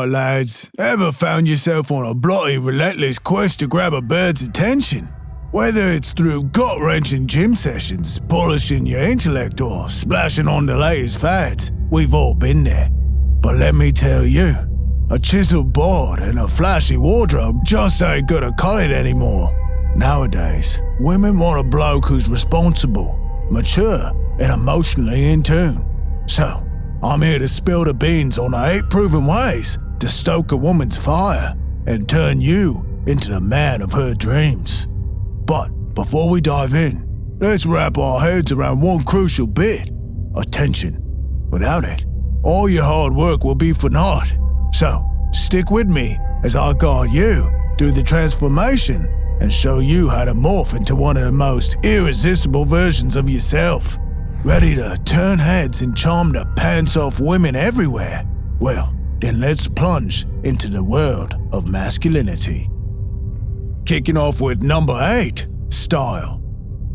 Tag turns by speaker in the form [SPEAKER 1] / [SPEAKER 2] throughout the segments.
[SPEAKER 1] Alright lads, ever found yourself on a bloody relentless quest to grab a bird's attention? Whether it's through gut-wrenching gym sessions, polishing your intellect, or splashing on the latest fads, we've all been there. But let me tell you, a chiseled board and a flashy wardrobe just ain't gonna cut it anymore. Nowadays, women want a bloke who's responsible, mature, and emotionally in tune. So, I'm here to spill the beans on the 8 proven ways to stoke a woman's fire and turn you into the man of her dreams. But before we dive in, let's wrap our heads around one crucial bit: attention. Without it, all your hard work will be for naught. So, stick with me as I guide you through the transformation and show you how to morph into one of the most irresistible versions of yourself. Ready to turn heads and charm the pants-off women everywhere? Well, then let's plunge into the world of masculinity. Kicking off with number 8, style.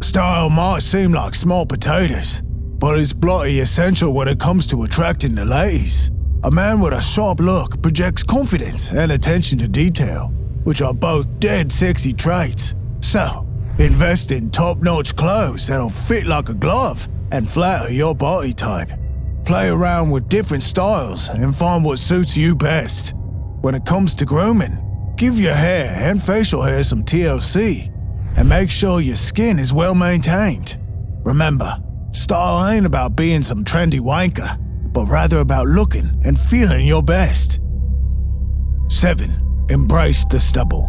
[SPEAKER 1] Style might seem like small potatoes, but it's bloody essential when it comes to attracting the ladies. A man with a sharp look projects confidence and attention to detail, which are both dead sexy traits. So, invest in top-notch clothes that'll fit like a glove and flatter your body type. Play around with different styles and find what suits you best. When it comes to grooming, give your hair and facial hair some TLC and make sure your skin is well maintained. Remember, style ain't about being some trendy wanker, but rather about looking and feeling your best. 7. Embrace the stubble.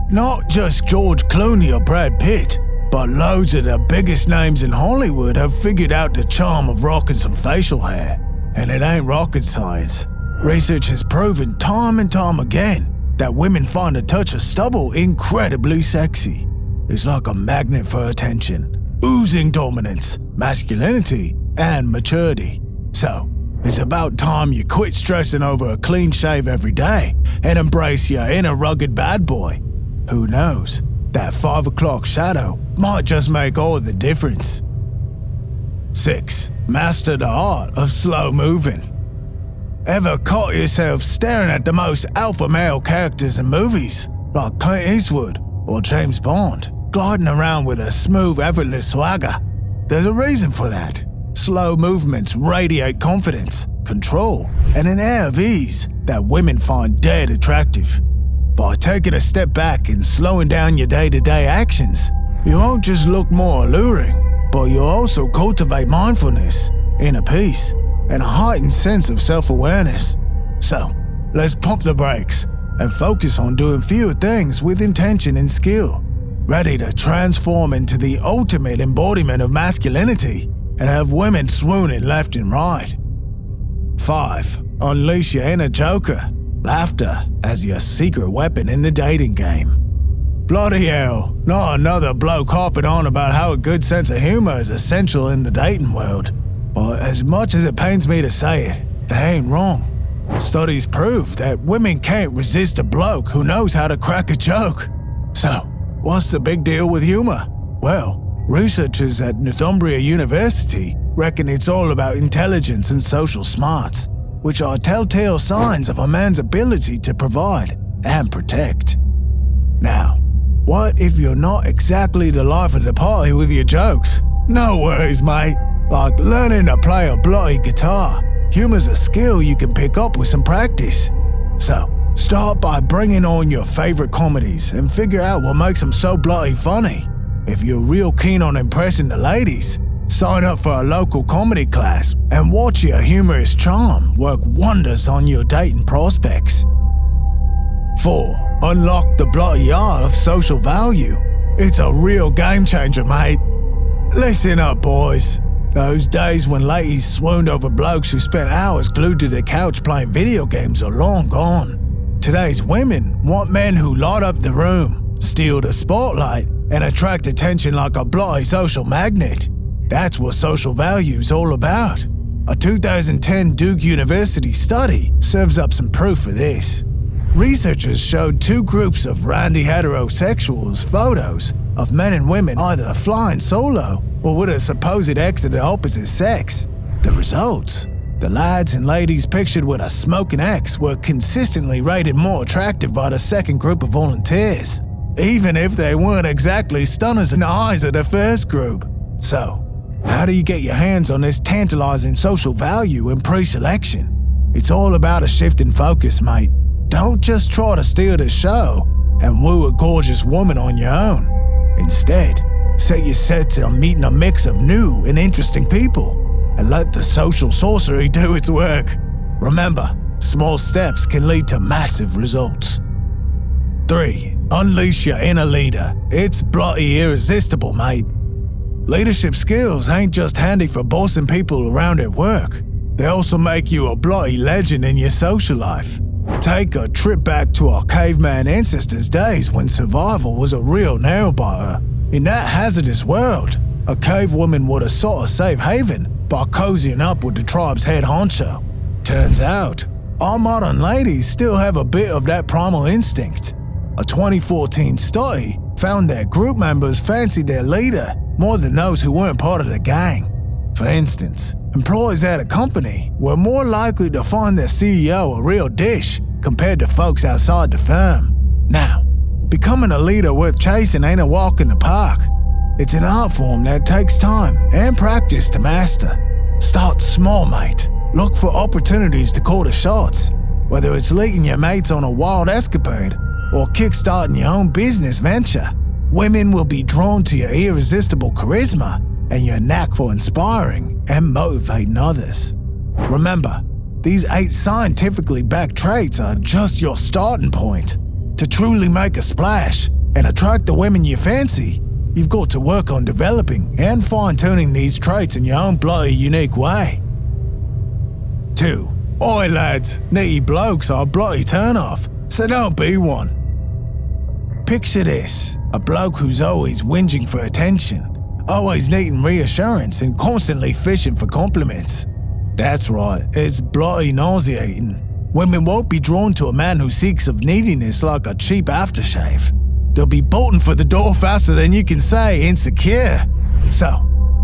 [SPEAKER 1] Not just George Clooney or Brad Pitt, but loads of the biggest names in Hollywood have figured out the charm of rocking some facial hair. And it ain't rocket science. Research has proven time and time again that women find a touch of stubble incredibly sexy. It's like a magnet for attention, oozing dominance, masculinity, and maturity. So, it's about time you quit stressing over a clean shave every day and embrace your inner rugged bad boy. Who knows? That 5 o'clock shadow might just make all the difference. 6. Master the art of slow moving. Ever caught yourself staring at the most alpha male characters in movies, like Clint Eastwood or James Bond, gliding around with a smooth, effortless swagger? There's a reason for that. Slow movements radiate confidence, control, and an air of ease that women find dead attractive. By taking a step back and slowing down your day-to-day actions, you won't just look more alluring, but you'll also cultivate mindfulness, inner peace, and a heightened sense of self-awareness. So, let's pump the brakes and focus on doing fewer things with intention and skill, ready to transform into the ultimate embodiment of masculinity and have women swooning left and right. 5. Unleash your inner joker. Laughter as your secret weapon in the dating game. Bloody hell, not another bloke harping on about how a good sense of humor is essential in the dating world. But as much as it pains me to say it, they ain't wrong. Studies prove that women can't resist a bloke who knows how to crack a joke. So, what's the big deal with humor? Well, researchers at Northumbria University reckon it's all about intelligence and social smarts, which are telltale signs of a man's ability to provide and protect. Now, what if you're not exactly the life of the party with your jokes? No worries, mate. Like learning to play a bloody guitar. Humor's a skill you can pick up with some practice. So, start by bringing on your favorite comedies and figure out what makes them so bloody funny. If you're real keen on impressing the ladies, sign up for a local comedy class and watch your humorous charm work wonders on your dating prospects. 4. Unlock the bloody art of social value. It's a real game changer, mate. Listen up, boys. Those days when ladies swooned over blokes who spent hours glued to their couch playing video games are long gone. Today's women want men who light up the room, steal the spotlight, and attract attention like a bloody social magnet. That's what social value's all about. A 2010 Duke University study serves up some proof for this. Researchers showed 2 groups of randy heterosexuals photos of men and women either flying solo or with a supposed ex of the opposite sex. The results? The lads and ladies pictured with a smoking axe were consistently rated more attractive by the second group of volunteers, even if they weren't exactly stunners in the eyes of the first group. So, how do you get your hands on this tantalizing social value in pre-selection? It's all about a shift in focus, mate. Don't just try to steal the show and woo a gorgeous woman on your own. Instead, set your sights on meeting a mix of new and interesting people and let the social sorcery do its work. Remember, small steps can lead to massive results. 3. Unleash your inner leader. It's bloody irresistible, mate. Leadership skills ain't just handy for bossing people around at work. They also make you a bloody legend in your social life. Take a trip back to our caveman ancestors' days when survival was a real nail-biter. In that hazardous world, a cave woman would have sought a safe haven by cozying up with the tribe's head honcho. Turns out, our modern ladies still have a bit of that primal instinct. A 2014 study found that group members fancied their leader more than those who weren't part of the gang. For instance, employees at a company were more likely to find their CEO a real dish compared to folks outside the firm. Now, becoming a leader worth chasing ain't a walk in the park. It's an art form that takes time and practice to master. Start small, mate. Look for opportunities to call the shots. Whether it's leading your mates on a wild escapade or kickstarting your own business venture, women will be drawn to your irresistible charisma and your knack for inspiring and motivating others. Remember, these 8 scientifically backed traits are just your starting point. To truly make a splash and attract the women you fancy, you've got to work on developing and fine-tuning these traits in your own bloody unique way. 2. Oi lads, needy blokes are a bloody turn-off, so don't be one. Picture this, a bloke who's always whinging for attention, always needing reassurance and constantly fishing for compliments. That's right, it's bloody nauseating. Women won't be drawn to a man who seeks of neediness like a cheap aftershave. They'll be bolting for the door faster than you can say insecure. So,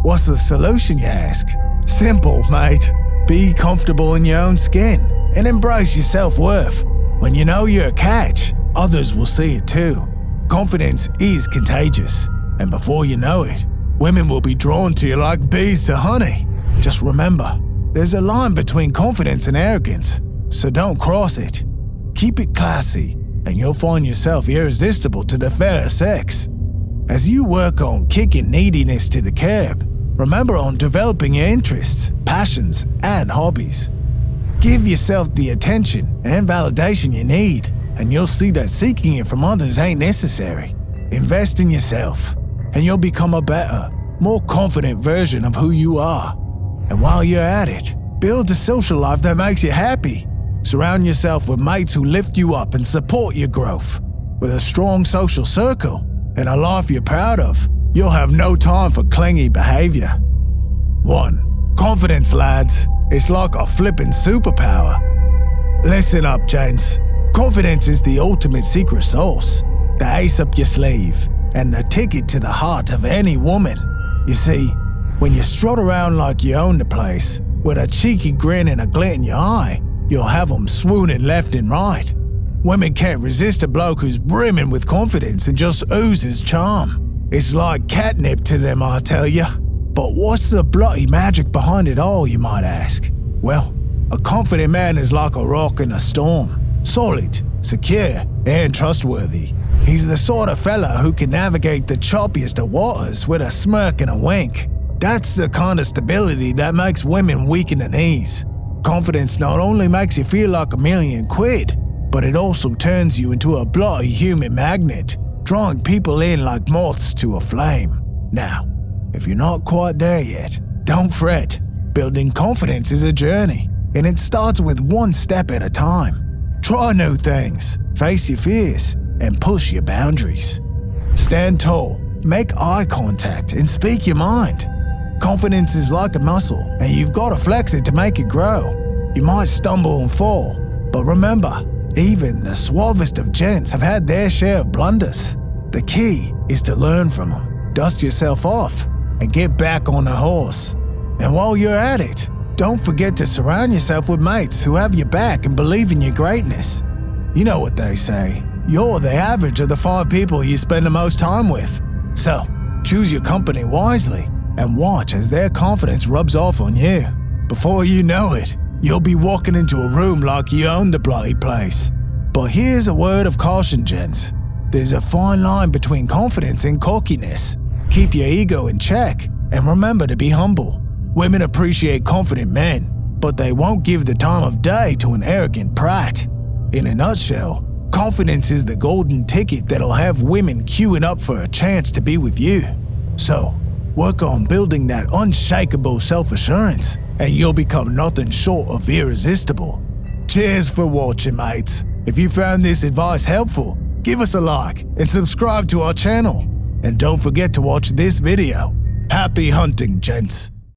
[SPEAKER 1] what's the solution, you ask? Simple, mate. Be comfortable in your own skin and embrace your self-worth. When you know you're a catch, others will see it too. Confidence is contagious, and before you know it, women will be drawn to you like bees to honey. Just remember, there's a line between confidence and arrogance, so don't cross it. Keep it classy, and you'll find yourself irresistible to the fairer sex. As you work on kicking neediness to the curb, remember on developing your interests, passions, and hobbies. Give yourself the attention and validation you need, and you'll see that seeking it from others ain't necessary. Invest in yourself, and you'll become a better, more confident version of who you are. And while you're at it, build a social life that makes you happy. Surround yourself with mates who lift you up and support your growth. With a strong social circle and a life you're proud of, you'll have no time for clingy behavior. 1. Confidence, lads. It's like a flippin' superpower. Listen up, gents. Confidence is the ultimate secret sauce, the ace up your sleeve, and the ticket to the heart of any woman. You see, when you strut around like you own the place, with a cheeky grin and a glint in your eye, you'll have them swooning left and right. Women can't resist a bloke who's brimming with confidence and just oozes charm. It's like catnip to them, I tell ya. But what's the bloody magic behind it all, you might ask? Well, a confident man is like a rock in a storm. Solid, secure, and trustworthy. He's the sort of fella who can navigate the choppiest of waters with a smirk and a wink. That's the kind of stability that makes women weak in the knees. Confidence not only makes you feel like $1,000,000, but it also turns you into a bloody human magnet, drawing people in like moths to a flame. Now, if you're not quite there yet, don't fret. Building confidence is a journey, and it starts with one step at a time. Try new things, face your fears, and push your boundaries. Stand tall, make eye contact, and speak your mind. Confidence is like a muscle, and you've got to flex it to make it grow. You might stumble and fall, but remember, even the suavest of gents have had their share of blunders. The key is to learn from them, dust yourself off, and get back on the horse. And while you're at it, Don't forget to surround yourself with mates who have your back and believe in your greatness. You know what they say, you're the average of the 5 people you spend the most time with. So, choose your company wisely and watch as their confidence rubs off on you. Before you know it, you'll be walking into a room like you own the bloody place. But here's a word of caution, gents. There's a fine line between confidence and cockiness. Keep your ego in check and remember to be humble. Women appreciate confident men, but they won't give the time of day to an arrogant prat. In a nutshell, confidence is the golden ticket that'll have women queuing up for a chance to be with you. So, work on building that unshakable self-assurance, and you'll become nothing short of irresistible. Cheers for watching, mates. If you found this advice helpful, give us a like and subscribe to our channel. And don't forget to watch this video. Happy hunting, gents.